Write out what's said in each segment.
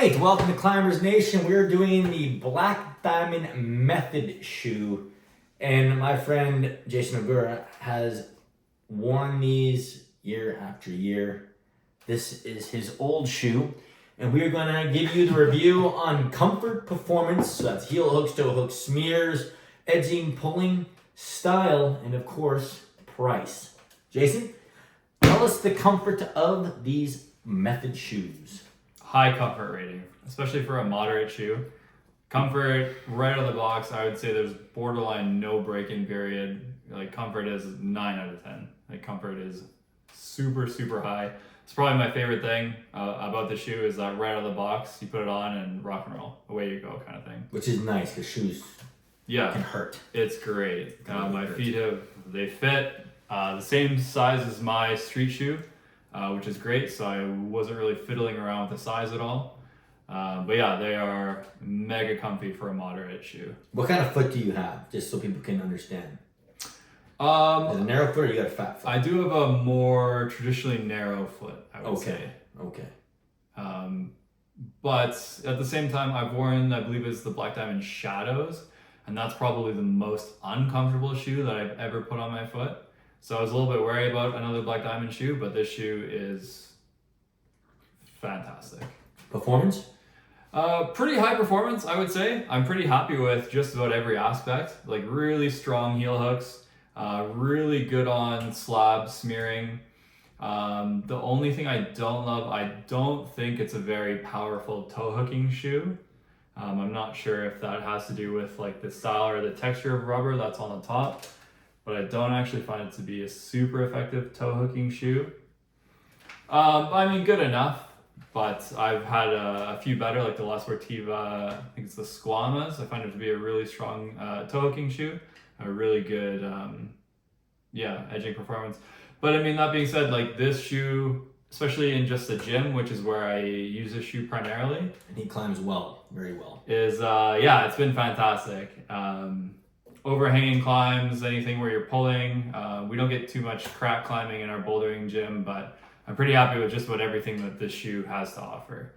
right, welcome to Climbers Nation. We're doing the Black Dimond Method shoe, and my friend Jason Ogura has worn these year after year. This is his old shoe, and we're going to give you the review on comfort, performance, so that's heel hooks, toe hooks, smears, edging, pulling, style, and of course, price. Jason, tell us the comfort of these Method shoes. High comfort rating, especially for a moderate shoe. Comfort right out of the box, I would say there's borderline no break-in period. Like comfort is 9 out of 10. Like comfort is super, super high. It's probably my favorite thing about the shoe is that right out of the box, you put it on and rock and roll, away you go kind of thing. Which is nice because shoes can hurt. It's great. My feet they fit the same size as my street shoe. Which is great, so I wasn't really fiddling around with the size at all. But yeah, they are mega comfy for a moderate shoe. What kind of foot do you have, just so people can understand? Is it a narrow foot or you got a fat foot? I do have a more traditionally narrow foot, I would say. Okay. But at the same time, I've worn, I believe it's the Black Dimond Shadows, and that's probably the most uncomfortable shoe that I've ever put on my foot. So I was a little bit wary about another Black Dimond shoe, but this shoe is fantastic. Performance? Pretty high performance, I would say. I'm pretty happy with just about every aspect. Like really strong heel hooks, really good on slab smearing. The only thing I don't love, I don't think it's a very powerful toe hooking shoe. I'm not sure if that has to do with like the style or the texture of rubber that's on the top. But I don't actually find it to be a super effective toe hooking shoe. I mean, good enough, but I've had a few better, like the La Sportiva, I think it's the Squamas. I find it to be a really strong toe hooking shoe, a really good, edging performance. But I mean, that being said, like this shoe, especially in just the gym, which is where I use this shoe primarily. And he climbs well, very well. Is, it's been fantastic. Overhanging climbs, anything where you're pulling. We don't get too much crack climbing in our bouldering gym, but I'm pretty happy with just about everything that this shoe has to offer.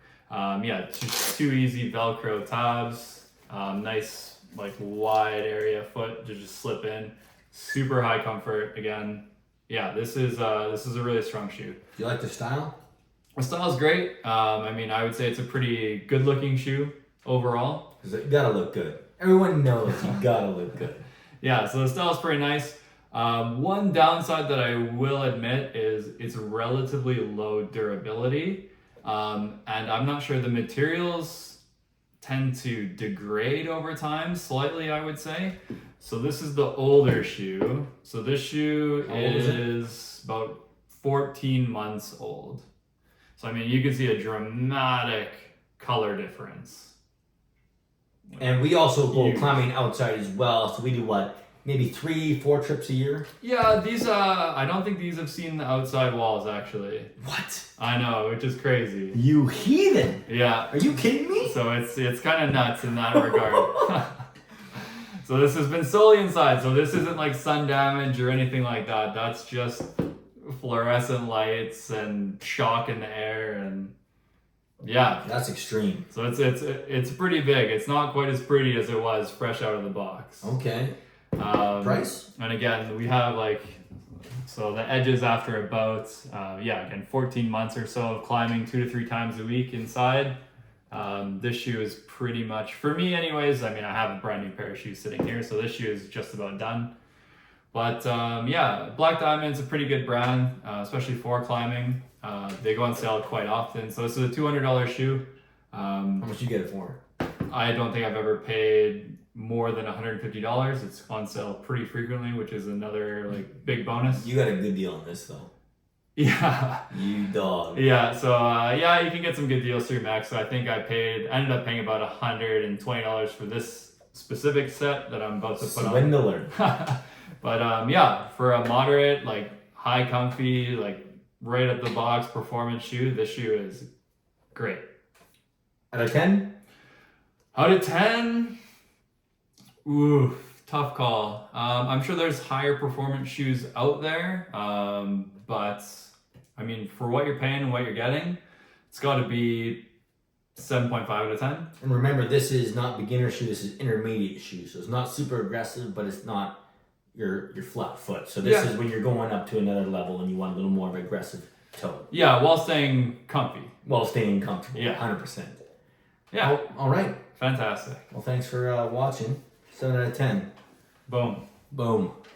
Two easy Velcro tabs, nice like wide area foot to just slip in, super high comfort. Again, this is a really strong shoe. Do you like the style? The style's great. I would say it's a pretty good looking shoe overall. Because you gotta look good. Everyone knows you gotta look good. Yeah, so the style's pretty nice. One downside that I will admit is it's relatively low durability. And I'm not sure, the materials tend to degrade over time slightly, I would say. So this is the older shoe. So this shoe is about 14 months old. So I mean, you can see a dramatic color difference. And we also go climbing outside as well. So we do what? Maybe 3-4 trips a year? Yeah, these, I don't think these have seen the outside walls actually. What? I know, which is crazy. You heathen! Yeah. Are you kidding me? So it's kind of nuts in that regard. So this has been solely inside. So this isn't like sun damage or anything like that. That's just fluorescent lights and shock in the air and yeah. That's extreme. So it's pretty big. It's not quite as pretty as it was fresh out of the box. Okay. Price? And again, we have so the edges after about, 14 months or so of climbing 2 to 3 times a week inside. This shoe is pretty much, for me anyways, I have a brand new pair of shoes sitting here, so this shoe is just about done. But Black Dimond's a pretty good brand, especially for climbing. They go on sale quite often. So this is a $200 shoe. How much you get it for? I don't think I've ever paid more than $150. It's on sale pretty frequently, which is another big bonus. You got a good deal on this though. Yeah. You dog. Yeah, so you can get some good deals through Max. So I think I ended up paying about $120 for this specific set that I'm about to put on. Swindler. But for a moderate, high comfy, right at the box performance shoe, this shoe is great. Out of 10? Out of 10? Ooh, tough call. I'm sure there's higher performance shoes out there, but for what you're paying and what you're getting, it's got to be 7.5 out of 10. And remember, this is not beginner shoe. This is intermediate shoe. So it's not super aggressive, but it's not your flat foot. So this is when you're going up to another level and you want a little more of an aggressive toe. Yeah, while staying comfy. While staying comfortable. Yeah. 100%. Yeah. All right. Fantastic. Well, thanks for watching. 7 out of 10. Boom. Boom.